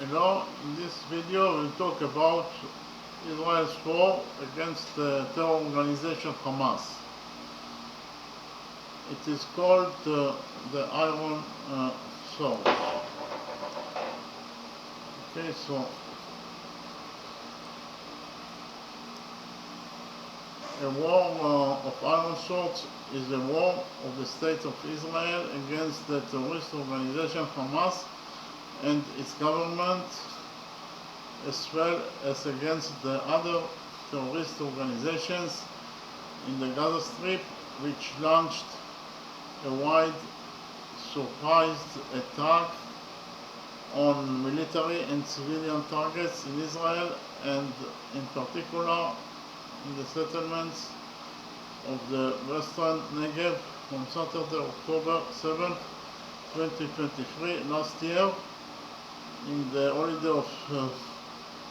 In this video we'll talk about Israel's war against the terror organization Hamas. It is called the Iron Sword. Okay, so a war of iron swords is a war of the state of Israel against the terrorist organization Hamas and its government, as well as against the other terrorist organizations in the Gaza Strip, which launched a wide surprise attack on military and civilian targets in Israel, and in particular in the settlements of the western Negev on Saturday, October 7, 2023, last year, in the holiday of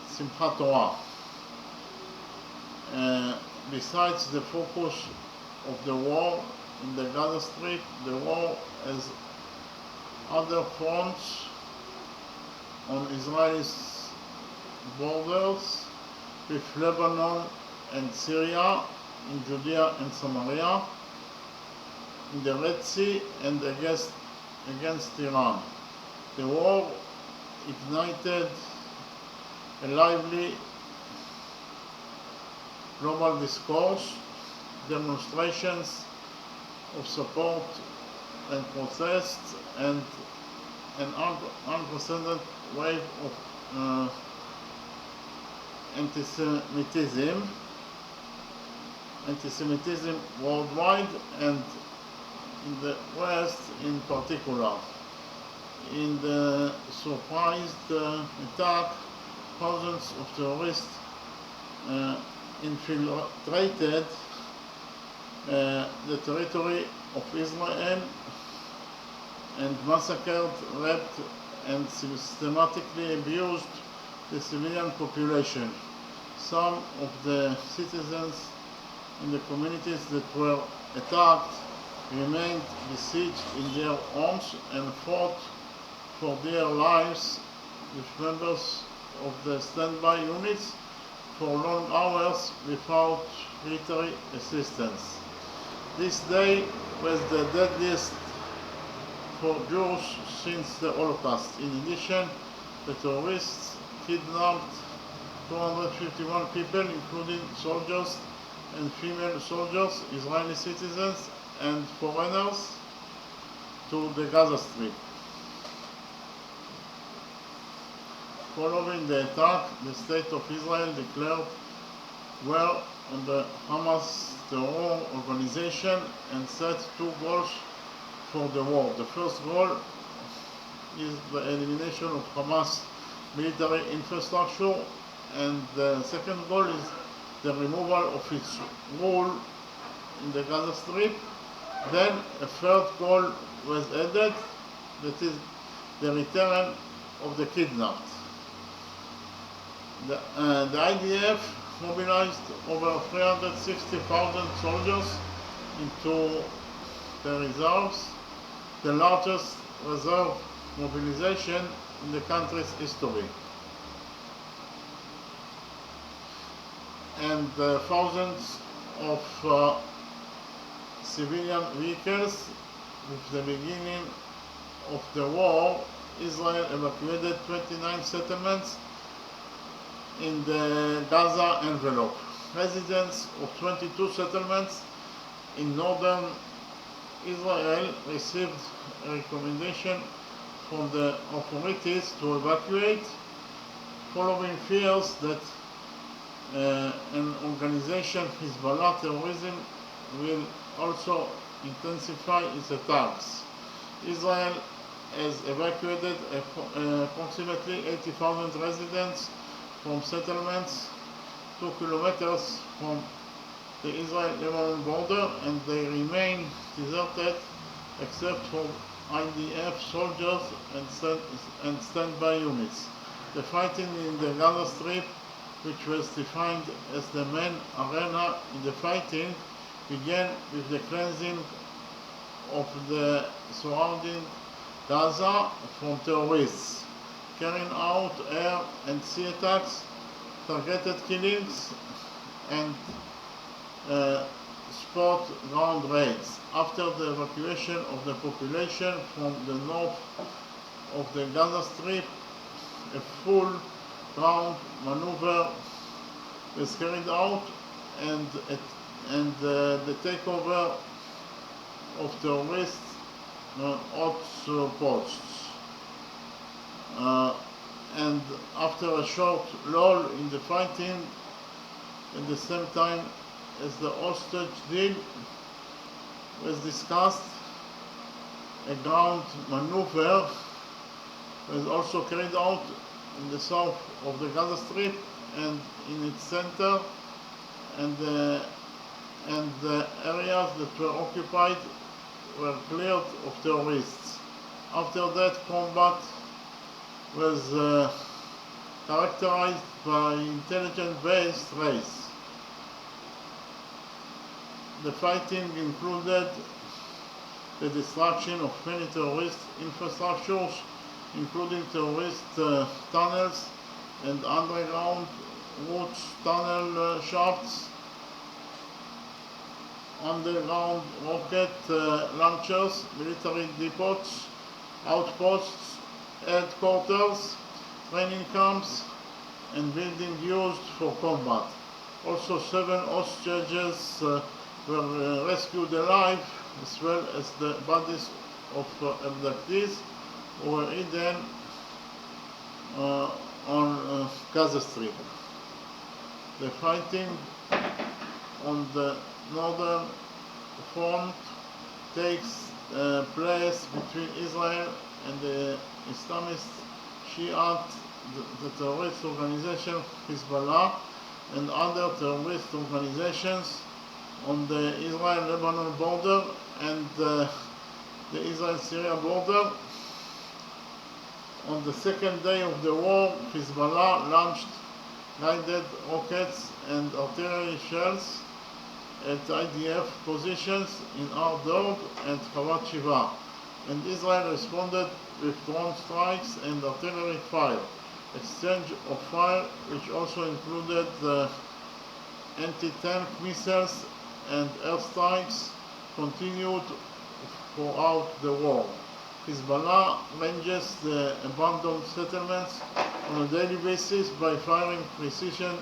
Simchat Torah. Besides the focus of the war in the Gaza Strip, the war has other fronts on Israel's borders with Lebanon and Syria, in Judea and Samaria, in the Red Sea, and against Iran. The war ignited a lively global discourse, demonstrations of support and protests, and an unprecedented wave of anti-Semitism worldwide, and in the West in particular. In the surprise attack, thousands of terrorists infiltrated the territory of Israel and massacred, raped, and systematically abused the civilian population. Some of the citizens in the communities that were attacked remained besieged in their homes and fought for their lives with members of the standby units for long hours without military assistance. This day was the deadliest for Jews since the Holocaust. In addition, the terrorists kidnapped 251 people, including soldiers and female soldiers, Israeli citizens and foreigners, to the Gaza Strip. Following the attack, the state of Israel declared war on the Hamas terror organization and set two goals for the war. The first goal is the elimination of Hamas military infrastructure, and the second goal is the removal of its rule in the Gaza Strip. Then a third goal was added, that is the return of the kidnapped. The IDF mobilized over 360,000 soldiers into the reserves, the largest reserve mobilization in the country's history. And thousands of civilian vehicles. With the beginning of the war, Israel evacuated 29 settlements in the Gaza envelope. Residents of 22 settlements in northern Israel received a recommendation from the authorities to evacuate, following fears that an organization, Hezbollah terrorism, will also intensify its attacks. Israel has evacuated approximately 80,000 residents from settlements 2 kilometers from the Israel-Lebanon border, and they remain deserted except for IDF soldiers and standby units. The fighting in the Gaza Strip, which was defined as the main arena in the fighting, began with the cleansing of the surrounding Gaza from terrorists. carrying out air and sea attacks, targeted killings, and spot ground raids. After the evacuation of the population from the north of the Gaza Strip, a full ground maneuver was carried out, and the takeover of terrorist outposts. And after a short lull in the fighting, at the same time as the hostage deal was discussed, a ground maneuver was also carried out in the south of the Gaza Strip and in its center, and the areas that were occupied were cleared of terrorists. After that, combat was characterized by intelligence-based raids. The fighting included the destruction of many terrorist infrastructures, including terrorist tunnels and underground routes, tunnel shafts, underground rocket launchers, military depots, outposts, headquarters, training camps, and buildings used for combat. Also, 7 hostages were rescued alive, as well as the bodies of abductees who were hidden on Gaza Strip. The fighting on the northern front takes place between Israel and the Islamist Shiite, the terrorist organization Hezbollah, and other terrorist organizations on the Israel-Lebanon border and the Israel-Syria border. On the second day of the war, Hezbollah launched guided rockets and artillery shells at IDF positions in Ardod and Chavat Shiva, and Israel responded with drone strikes and artillery fire. Exchange of fire, which also included anti-tank missiles and airstrikes, continued throughout the war. Hezbollah ranges the abandoned settlements on a daily basis by firing precision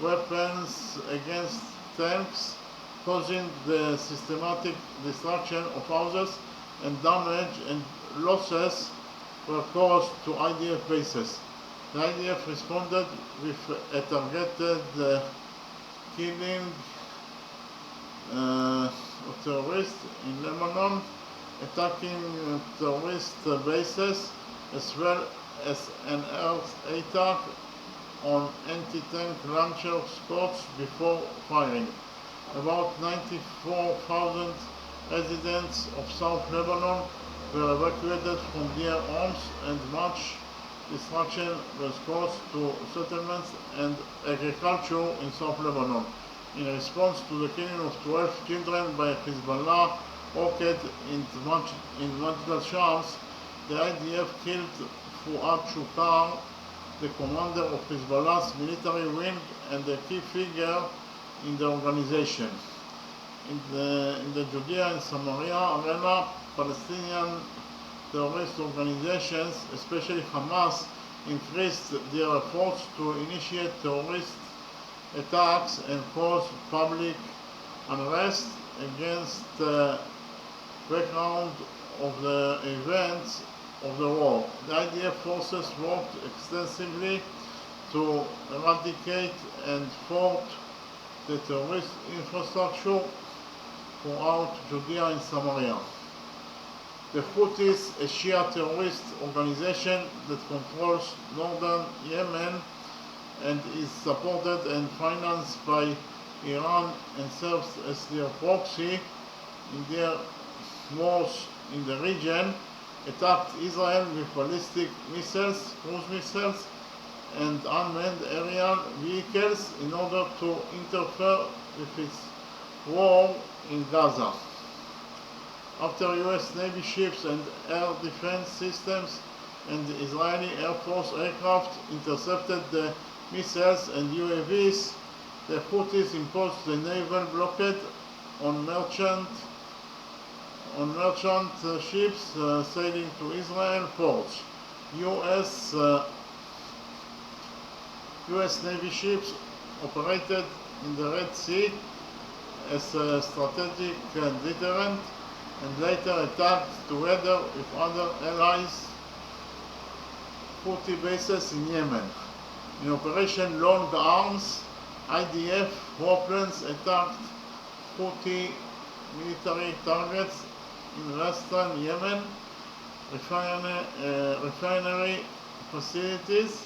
weapons against tanks, causing the systematic destruction of houses, and damage and losses were caused to IDF bases. The IDF responded with a targeted killing of terrorists in Lebanon, attacking terrorist bases, as well as an air attack on anti-tank launcher spots before firing. About 94,000 residents of South Lebanon were evacuated from their homes, and much destruction was caused to settlements and agriculture in South Lebanon. In response to the killing of 12 children by Hezbollah rocket in Majid Shams, the IDF killed Fuad Shukar, the commander of Hezbollah's military wing and a key figure in the organization. In the Judea and Samaria arena, Palestinian terrorist organizations, especially Hamas, increased their efforts to initiate terrorist attacks and cause public unrest against the background of the events of the war. The IDF forces worked extensively to eradicate and thwart the terrorist infrastructure throughout Judea and Samaria. The Houthis, a Shia terrorist organization that controls northern Yemen and is supported and financed by Iran and serves as their proxy in their wars in the region, attacked Israel with ballistic missiles, cruise missiles, and unmanned aerial vehicles in order to interfere with its war in Gaza. After US Navy ships and air defense systems and the Israeli Air Force aircraft intercepted the missiles and UAVs, the Houthis imposed the naval blockade on merchant ships sailing to Israel ports. US Navy ships operated in the Red Sea as a strategic deterrent and later attacked together with other allies Houthi bases in Yemen. In Operation Long Arms, IDF warplanes attacked Houthi military targets in western Yemen, refinery facilities,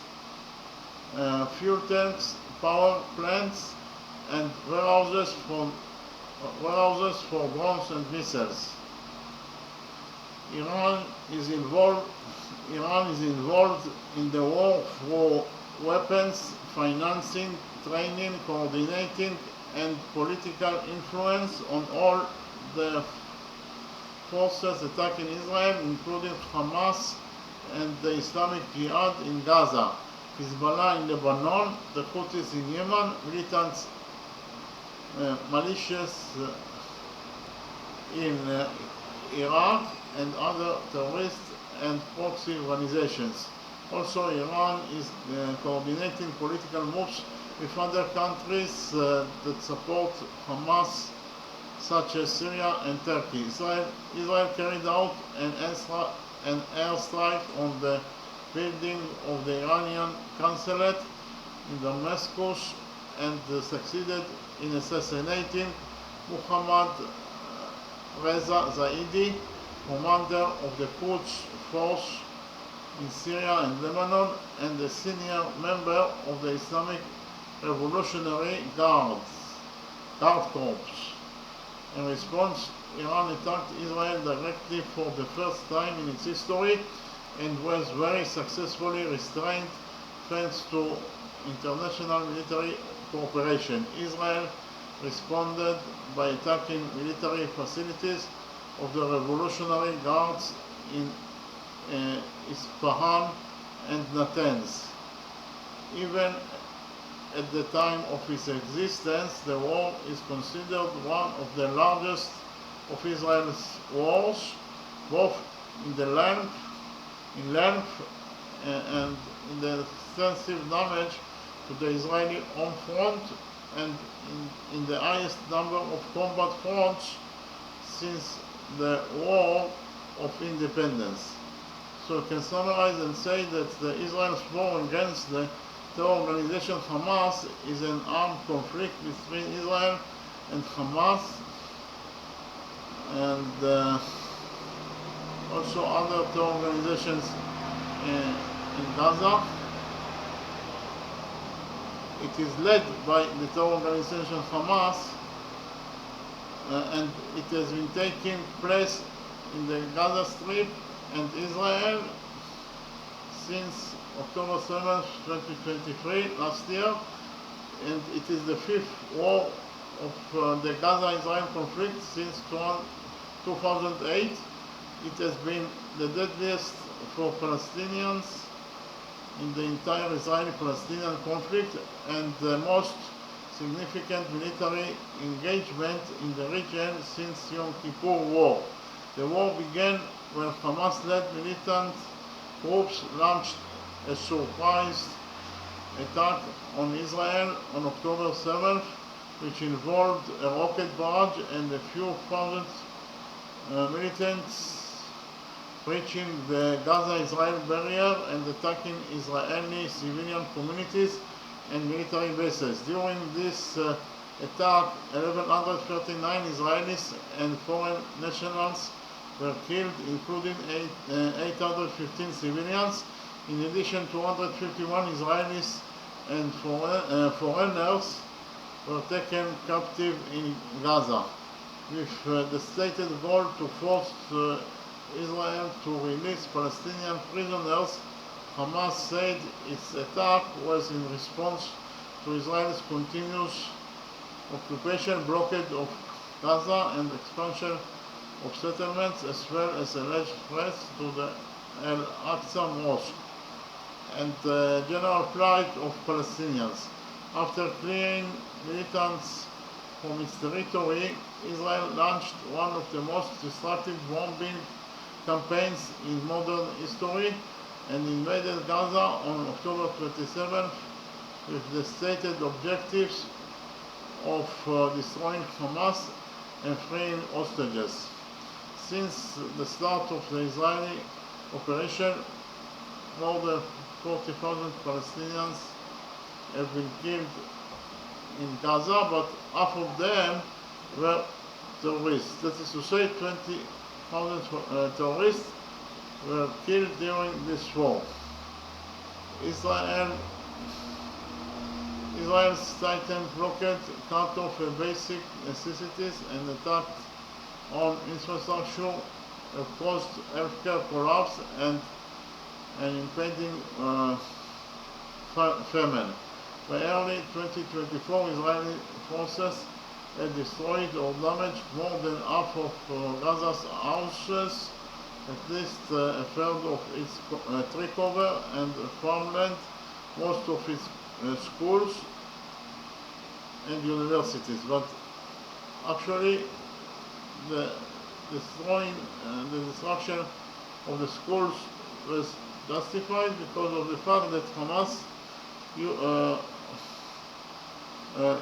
fuel tanks, power plants, and warehouses for drones and missiles. Iran is involved in the war through weapons, financing, training, coordinating, and political influence on all the forces attacking Israel, including Hamas and the Islamic Jihad in Gaza, Hezbollah in Lebanon, the Houthis in Yemen, militants, militias in Iraq, and other terrorist and proxy organizations. Also, Iran is coordinating political moves with other countries that support Hamas, such as Syria and Turkey. Israel carried out an airstrike on the building of the Iranian consulate in Damascus and succeeded in assassinating Muhammad Reza Zaidi, commander of the Quds force in Syria and Lebanon, and a senior member of the Islamic Revolutionary Guard Corps. In response, Iran attacked Israel directly for the first time in its history and was very successfully restrained thanks to international military cooperation. Israel responded by attacking military facilities of the Revolutionary Guards in Isfahan and Natanz. Even at the time of its existence, the war is considered one of the largest of Israel's wars, both in length and in the extensive damage to the Israeli home front, and in the highest number of combat fronts since the War of Independence. So we can summarize and say that the Israel's war against the terror organization Hamas is an armed conflict between Israel and Hamas, and also other terror organizations in Gaza. It is led by the terror organization Hamas, and it has been taking place in the Gaza Strip and Israel since October 7, 2023, last year, and it is the fifth war of the Gaza-Israel conflict since 2008. It has been the deadliest for Palestinians in the entire Israeli-Palestinian conflict and the most significant military engagement in the region since Yom Kippur War. The war began when Hamas-led militant groups launched a surprise attack on Israel on October 7th, which involved a rocket barrage and a few thousand militants breaching the Gaza-Israel barrier and attacking Israeli civilian communities and military bases. During this attack, 1,139 Israelis and foreign nationals were killed, including 815 civilians. In addition, 251 Israelis and foreigners were taken captive in Gaza, with the stated goal to force Israel to release Palestinian prisoners. Hamas said its attack was in response to Israel's continuous occupation, blockade of Gaza, and expansion of settlements, as well as alleged threats to the Al-Aqsa Mosque and general flight of Palestinians. After clearing militants from its territory, Israel launched one of the most destructive bombing campaigns in modern history and invaded Gaza on October 27th with the stated objectives of destroying Hamas and freeing hostages. Since the start of the Israeli operation, more than 40,000 Palestinians have been killed in Gaza, but half of them were terrorists. That is to say, 20,000 terrorists were killed during this war. Israel's tightened blockade cut off basic necessities and attacked on infrastructure, caused healthcare collapse and an impending famine. By early 2024, Israeli forces had destroyed or damaged more than half of Gaza's houses, at least a third of its tree cover and farmland, most of its schools and universities. But actually, the destruction of the schools was justified because of the fact that Hamas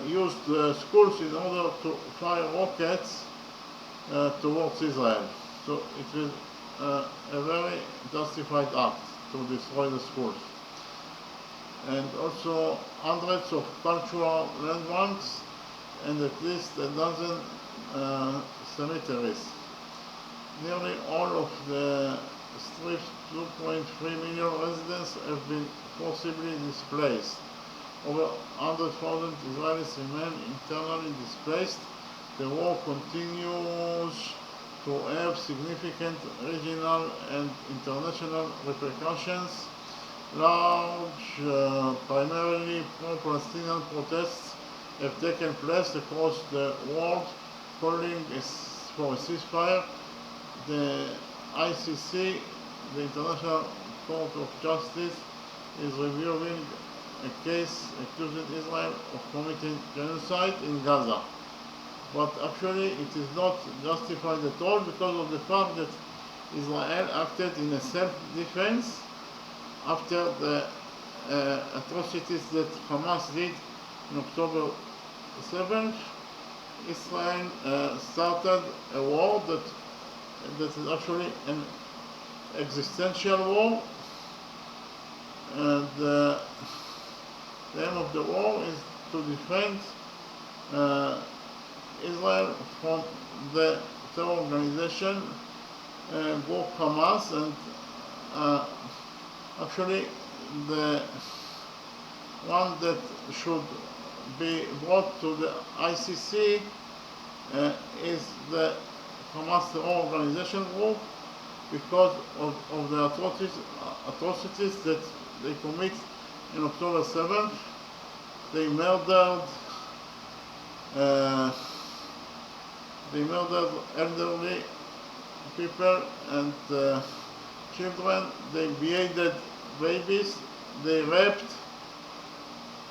used schools in order to fire rockets towards Israel. So it was a very justified act to destroy the schools. And also hundreds of cultural landmarks and at least a dozen cemeteries. Nearly all of the strip's 2.3 million residents have been forcibly displaced. Over 100,000 Israelis remain internally displaced. The war continues to have significant regional and international repercussions. Large, primarily pro-Palestinian protests have taken place across the world, calling for a ceasefire. The ICC, the International Court of Justice, is reviewing a case accusing Israel of committing genocide in Gaza. But actually it is not justified at all because of the fact that Israel acted in a self-defense after the atrocities that Hamas did on October 7th. Israel started a war that is actually an existential war, and the aim of the war is to defend Israel from the terror organization group Hamas, and actually the one that should be brought to the ICC is the Hamas terror organization group because of the atrocities that they commit in October 7th. They murdered elderly people and children. They beheaded babies. They raped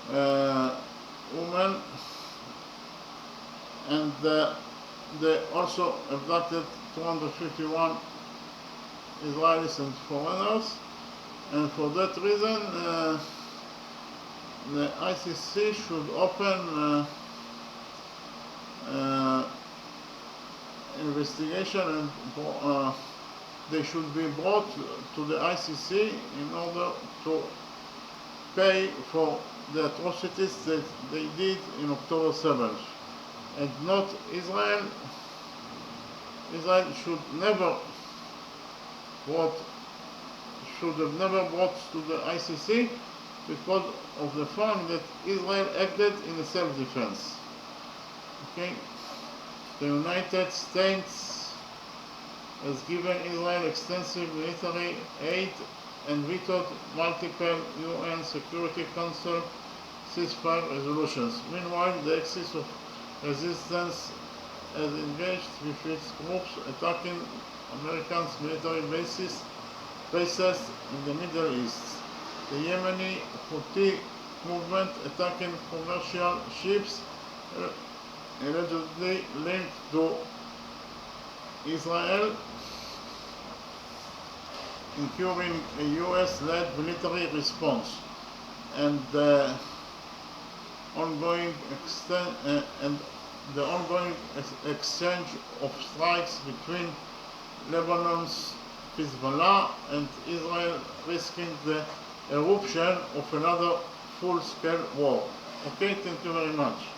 women, and they also abducted 251 Israelis and foreigners. And for that reason, the ICC should open investigation, and they should be brought to the ICC in order to pay for the atrocities that they did in October 7th, and not Israel. Israel should have never brought to the ICC because of the fact that Israel acted in self-defense. Okay, the United States has given Israel extensive military aid and vetoed multiple UN Security Council ceasefire resolutions. Meanwhile, the axis of resistance has engaged with its groups attacking American military bases bases in the Middle East. The Yemeni Houthi movement attacking commercial ships allegedly linked to Israel, incurring a US-led military response, and the ongoing exchange of strikes between Lebanon's Hezbollah and Israel, risking the eruption of another full-scale war. Okay, thank you very much.